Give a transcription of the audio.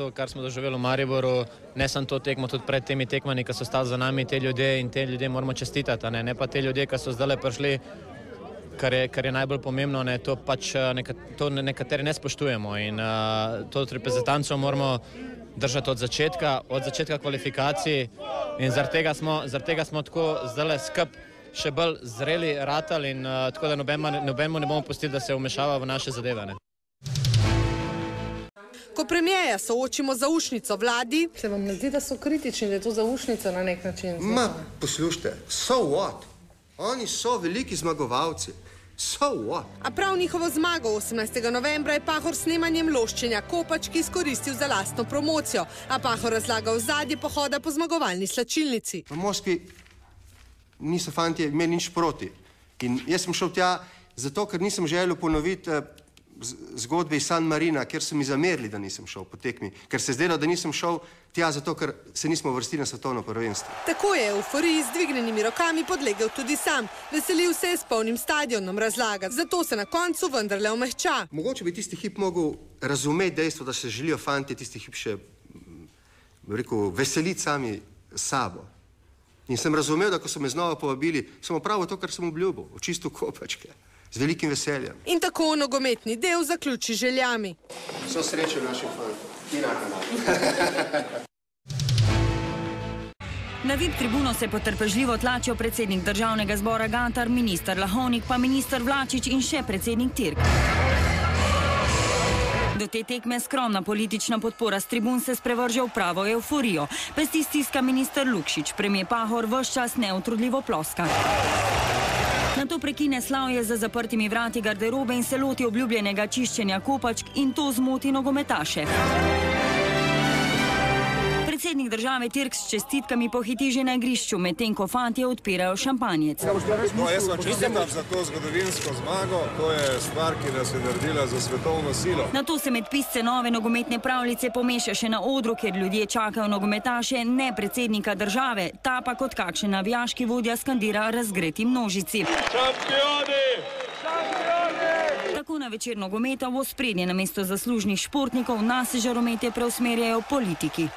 to, kar smo doživeli v Mariboru, ne samo to tekmo, tudi pred temi tekmami, ki so stali za nami, te ljudje moramo čestitati, ne pa te ljudje, ki so zdaj prišli, kar je najbolj pomembno, to pač to nekateri ne spoštujemo in to reprezentanco moramo držati od začetka kvalifikacij in zaradi tega smo tako zdaj skup še bolj zreli, ratali in tako da nobenemu ne bomo pustili, da se vmešava v naše zadeve. Ne. Ko premierja soočimo zaušnico vladi... Se vam ne zdi, da so kritični, da je to zaušnica na nek način? Poslušajte, so what? Oni so veliki zmagovalci. So what? A prav njihovo zmago 18. novembra je Pahor s snemanjem loščenja Kopački izkoristil za lastno promocijo, a Pahor razlaga ozadje pohoda po zmagovalni slačilnici. V Moskvi niso fantje imeli nič proti. In jaz sem šel tja zato, ker nisem želel ponoviti zgodbe iz San Marina, ker so mi zamerili, da nisem šel po tekmi. Ker se je zdelo, da nisem šel tja zato, ker se nismo uvrstili na svetovno prvenstvo. Tako je euforiji z dvignjenimi rokami podlegel tudi sam. Veselil se je s polnim stadionom, razlaga. Zato se na koncu vendarle omehča. Mogoče bi tisti hip mogel razumeti dejstvo, da se želijo fantje tisti hip še, veseliti sami sabo. In sem razumel, da ko so me znova povabili, sem opravil to, kar sem obljubil, očistil Kopačke. Z velikim veseljem. In tako nogometni del zaključi željami. Vso srečo našim fantom in na kanalu. Na VIP tribuno se potrpežljivo tlačijo predsednik državnega zbora Gantar, minister Lahovnik, pa minister Vlačič in še predsednik Tirk. Do te tekme skromna politična podpora s tribun se sprevrže v pravo euforijo. Pesti stiska minister Lukšič, premijer Pahor ves čas neutrudljivo ploska. Nato prekine slavje za zaprtimi vrati garderobe in se loti obljubljenega čiščenja Kopačk in to zmoti nogometaše. Predsednik države Tirk s čestitkami pohiti že na igrišču, medtem ko fantje odpirajo šampanjec. Jaz vam čestitam za to zgodovinsko zmago, to je stvar, ki nas je naredila za svetovno silo. Nato se med pisce nove nogometne pravljice pomeša še na odru, kjer ljudje čakajo nogometaše, ne predsednika države, ta pa kot kakšen navijaški vodja skandira razgreti množici. Šampioni! Tako na večer nogometa v ospredje namesto zaslužnih športnikov nas žaromete preusmerjajo politiki.